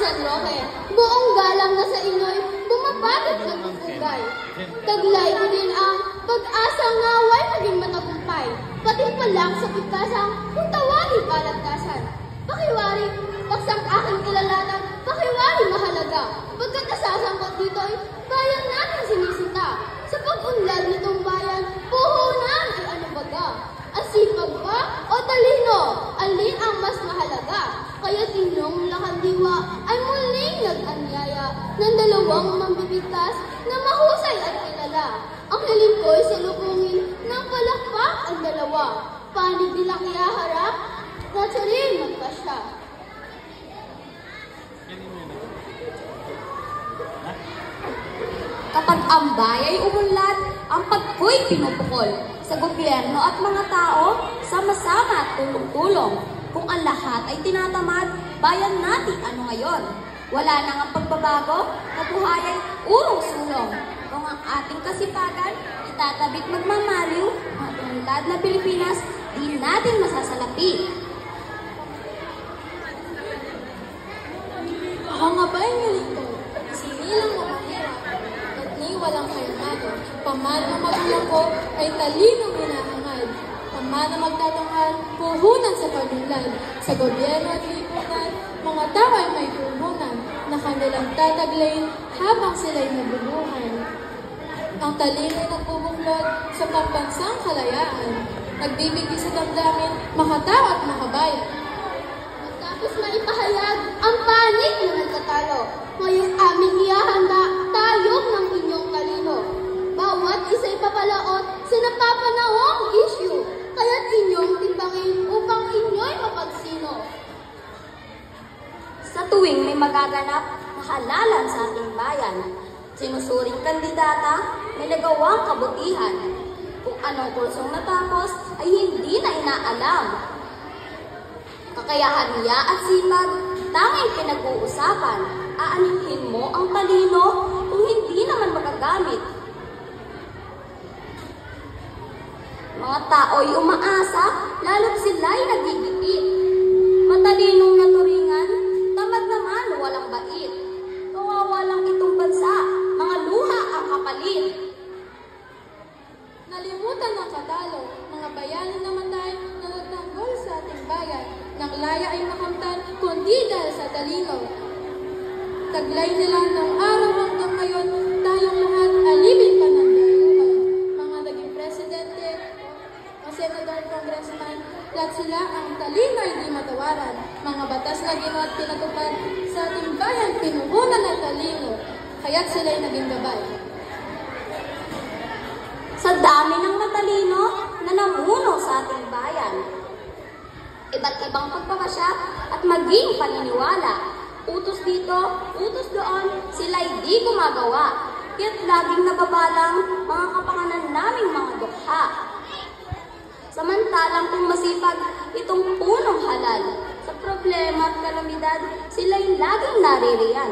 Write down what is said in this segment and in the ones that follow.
San Roque, buong galang na sa inyo'y bumabagit ng pupugay. Taglay ko din ang pag-asang naway maging matagumpay, pati pa lang sa pagkasang kung tawagin kalagkasan. Pakiwari, paksang aking kilalatan, pakiwari mahalaga. Pagkat nasasangkot dito'y bayan natin sinisita. Sa pag-unlad nitong bayan, puhunan ay ano baga? Asipag ba o talino? Alin ang mas mahalaga? Kaya't inyong lakandiwa ay muling nag-anyaya ng dalawang mambibigtas na mahusay at kilala. Ang hiling ko'y salubungin ng palakpak ang dalawa. Panig nilang iaharap, na rin magpasya. Kapag ang bayay umunlad, ang pagko'y pinupukol. Sa gobyerno at mga tao, sama-sama at tulong-tulong. Kung ang lahat ay tinatamad, bayan natin ano ngayon? Wala nang ang pagbabago, kabuhay ay urong-sulong. Kung ang ating kasipagan, itatabit magmamaliw, ang unlad na Pilipinas, di natin masasalapi. Ako nga ba'y nilito? Sinilang mo mahirap, at ni walang kainado. Pamana magulang ko ay talinong hinahangad. Pamana magtatanghal, puhunan sa pagunlad. Sa gobyerno at lipunan, mga tao ay may puhunan na kanilang tataglayin habang sila'y nabubuhan. Ang talino ay nagbubuklod sa pambansang kalayaan. Nagbibigay sa damdamin, makatao at makabayan. Tapos maipahayag ang panig na nagtatalo. Ngayong aming ihahanda tayo ng inyong talino. Bawat isa'y papalaot sa napapanahong issue. Kaya't inyong timbangin upang inyo'y mapagsino. Sa tuwing may magaganap na halalan sa ating bayan, sinusuring kandidata may nagawang kabutihan. Kung anong kursong natapos ay hindi na inaalam. Kakayahan niya at sipag, tanging pinag-uusapan. Aanipin mo ang talino kung hindi naman magagamit. Mga tao'y umaasa, lalo't sila'y nagigipit. Matalinong naturingan, tamad naman walang bait. Kawawa lang itong bansa, mga luha ang kapalit. Nalimutan ng katalo, mga bayanin naman tayo na nagtanggol sa ating bayan. Nang laya ay makamtan, kundi dahil sa talino. Taglay nila ng araw hanggang ngayon, tayong lahat alipin pa ng dayuhan. Mga naging presidente o senador, congressman, lahat sila ang talino ay di matawaran. Mga batas na ginawa at pinatupad sa ating bayan, pinuhunan ng talino, kaya't sila'y naging gabay. Sa dami ng matalino na namuno sa ating bayan, iba't ibang pagpapasya at maging paniniwala. Utos dito, utos doon, sila'y di gumagawa. Kaya't laging nababalang mga kapanganan naming mga dukha. Samantalang kung masipag itong punong halal, sa problema at kalamidad, sila'y laging naririyan.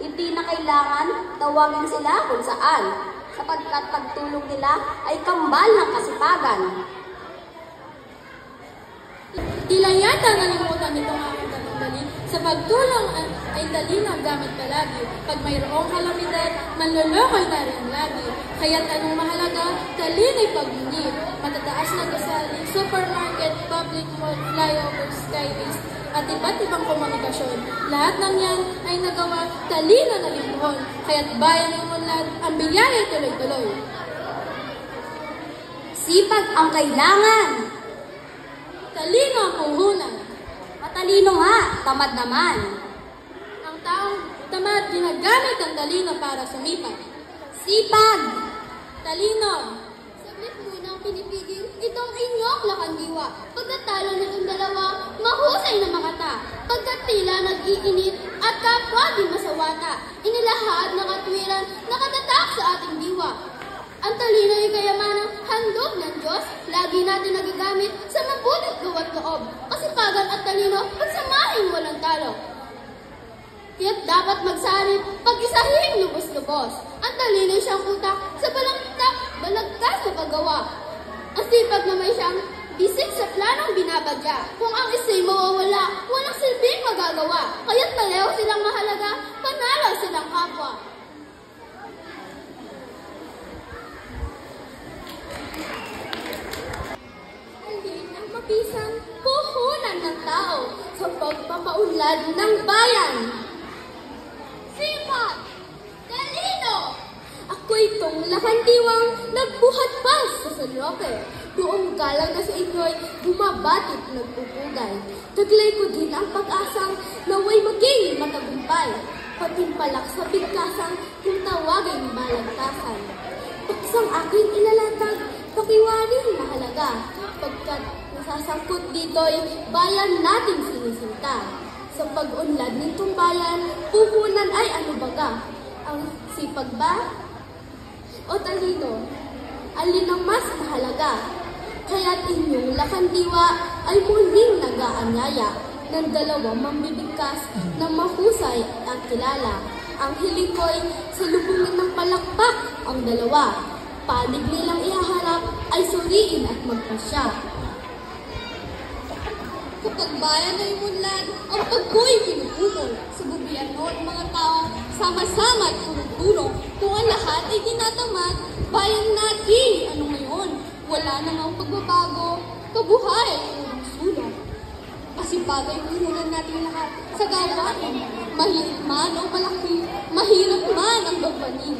Hindi na kailangan tawagin sila kung saan, sapagkat pagtulong nila ay kambal ng kasipagan. Tila yata nalimutan nitong aking katambali, sa pagtulong ay talino ang gamit palagi. Pag mayroong kalamidad, manlolokoy na rin lagi. Kaya't anong mahalaga, talino'y pagbunyi. Matataas na gusali, supermarket, public mall, flyover, skyways, at iba't ibang komunikasyon. Lahat ng yan ay nagawa, talino na limuhon. Kaya't bayan ng unlad, ang biyaya tuloy-tuloy. Sipag ang kailangan. Talino ang puhunan. Matalino nga, tamad naman. Ang taong tamad, ginagamit ang talino para sumipag. Sipag! Talino! Saglit munang pinipigil itong inyong lakandiwa. Pagkatalo nitong dalawa, mahusay na makata. Pagkat tila nag-iinit at kapwa di masawata. Inilahad na katwiran, nakatatak sa ating diwa. Ang talino ay kayamanang handog ng Diyos, lagi natin nagagamit sa mabuting gawa't loob. Kasipagan at talino, pagsamahin walang talo. Kaya't dapat magsanib, pag-isahin lubos-lubos. Ang talino siyang utak sa balagtas na paggawa. Ang sipag na may siyang Isip sa planong binabadya. Kung ang isa'y mawawala, walang silbing magagawa. Kaya't pareho silang mahalaga, panalo silang kapwa. Alin ang mapisang puhunan ng tao sa pagpapaunlad ng bayan? Sipag! Talino! Ako'y itong lakandiwang nagbuhat pa sa San Roque. Buong galang na sa inyo'y bumabatit nagpupugay. Taglay ko din ang pag-asang naway maging matagumpay. Patimpalak sa bigkasang kung tawagin balagtasan. Paksang aking ilalatag, pakiwaring mahalaga. Pagkat nasasangkot dito'y bayan nating sinisinta. Sa pag-unlad nitong bayan, puhunan ay ano baga? Ang sipag ba? O talino? Alin ang mas mahalaga? Kaya't inyong lakandiwa ay muling nag-aanyaya ng dalawang mambibigkas na mahusay at kilala. Ang hiling ko'y salubungin ng palakpak ang dalawa. Panig nilang ihaharap ay suriin at magpasya. Kapag bayan ay munlad, ang pagko'y pinupumol. Sa gobyerno at mga tao, sama-sama at tulong-tulong. Kung ang lahat ay tinatamad, bayan natin ano ngayon? Wala na ang pagbabago, kabuhay, sulong-sulong. Kasi bagay puhunan natin lahat sa gawain. Mahirap man o malaki, mahirap man ang bagbanin.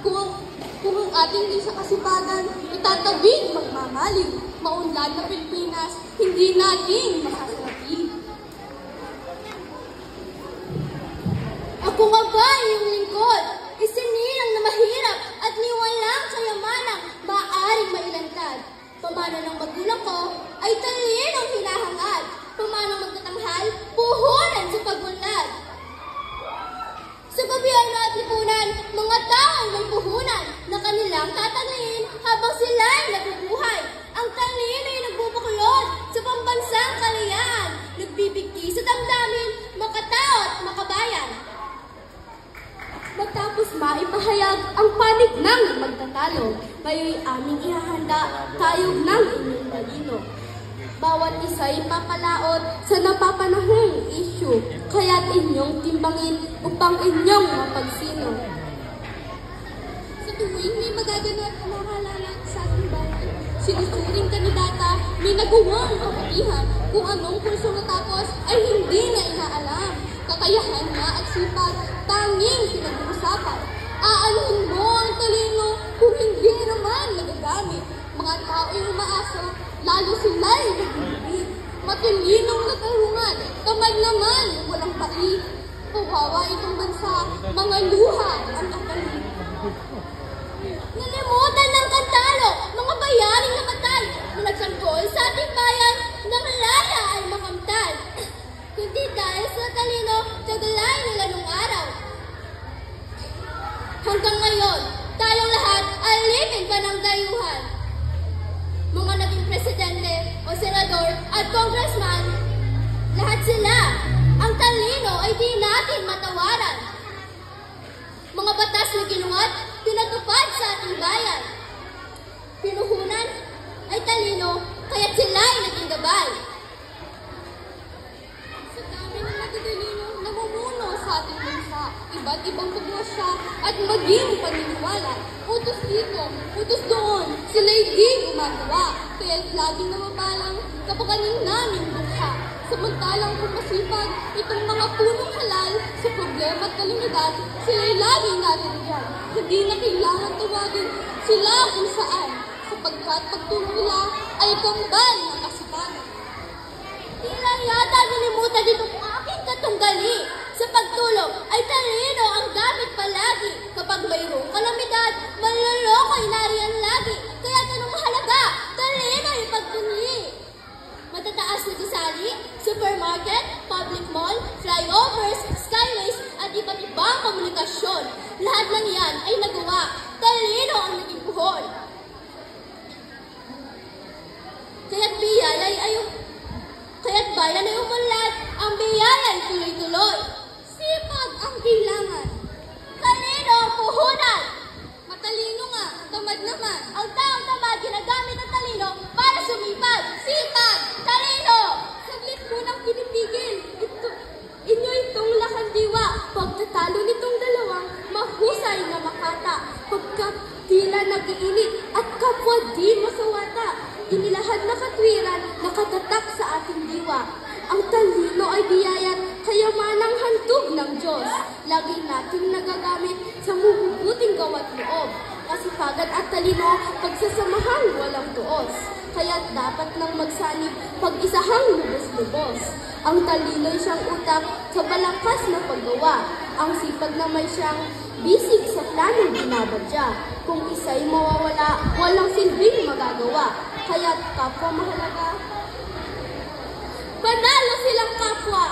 Kung ang ating di sa kasipagan, itatawid magmamalig, maunlad na Pilipinas, hindi natin masasarapin. Ako nga ba iyong lingkod? Isinilang na mahirap at niwalang kayamanang maaaring mailantad. Pamano ng magulang ko ay talinong hinahangad. Pamano magtatanghal, puhunan sa pagunlad. Sa gobyerno at lipunan, mga taong may puhunan na kanilang tatanayin habang sila'y nabubuhay. Ang talino ay nagbubuklod sa pambansang kalayaan, nagbibigti sa damdamin, makatao at makabayan. Matapos maipahayag ang panig ng magtatalo, ngayon aming ihahanda tayog ng inyong talino. Bawat isa'y papalaot sa napapanahong issue, kaya't inyong timbangin upang inyong mapagsino. Sa tuwing may magaganap na halalan sa ating bayan, sinusuring kandidata may nagawang kabutihan kung anong kurso natapos ay hindi na inaalam. Kakayahan niya at sipag, tanging sinag-uusapan. Aanuhin mo ang talino kung hindi naman nagagamit. Mga tao'y umaasa, lalo sila'y nagigit. Matilinong natarungan, tamad naman, walang pait. Kawawa itong bansa, mga luha ang kapalit. Nalimutan ng kantalo, mga bayaring namatay, na nagsanggol sa ating bayan, ng laya ay makamtan. Kundi dahil sa talino, tagalay nila nung araw. Hanggang ngayon, tayong lahat alipin pa ng dayuhan. Mga naging presidente o senador at congressman, lahat sila, ang talino ay di natin matawaran. Mga batas na ginuhat, pinatupad sa ating bayan. Pinuhunan ay talino, kaya't sila ay naging gabay. Sa dami ng matitalino, namumuno sa ating bansa, iba't ibang pagwasya at maging paniniwala. Utos dito, utos doon, sila'y di gumagawa. Kaya't laging namabalang kapakanin namin mukha. Samantalang kung masipag, itong mga punong halal sa problema at kalinidad, sila'y laging narindiyan. Hindi na kailangan tawagin sila kung saan, sapagkat pagtulong nila ay kambal ng kasipagan. Tila yata nilimutan dito ang aking katunggali. Sa pagtulong ay talino ang gamit palagi. Kapag mayroong kalamidad, manloloko ay nariyan lagi. Kaya tanong mahalaga, talino ay pagtuli. Matataas na gusali, supermarket, public mall, flyovers, skyways, at iba't ibang komunikasyon. Lahat ng yan ay nagawa. Talino ang naging buhol. Kaya't bayan ay umunlad, ang biyaya ay tuloy-tuloy. Sipag ang kailangan. Talino ang puhunan. Matalino nga, tamad naman. Ang taong tamad ginagamit ang talino pag-iinit at kapwa di masawata. Inilahad na katwiran nakatatak sa ating diwa. Ang talino ay biyaya't kayamanang handog ng Diyos. Lagi nating nagagamit sa mabubuting gawa't loob. Kasipagan at talino, pagsasamahang walang tuos. Kaya't dapat nang magsanib, pag-isahang lubos-lubos. Ang talino'y siyang utak sa balangkas na paggawa. Ang sipag na may siyang bisig sa planong binabadya. Kung isa'y mawawala, walang silbing magagawa. Kaya't kapwa mahalaga, panalo silang kapwa!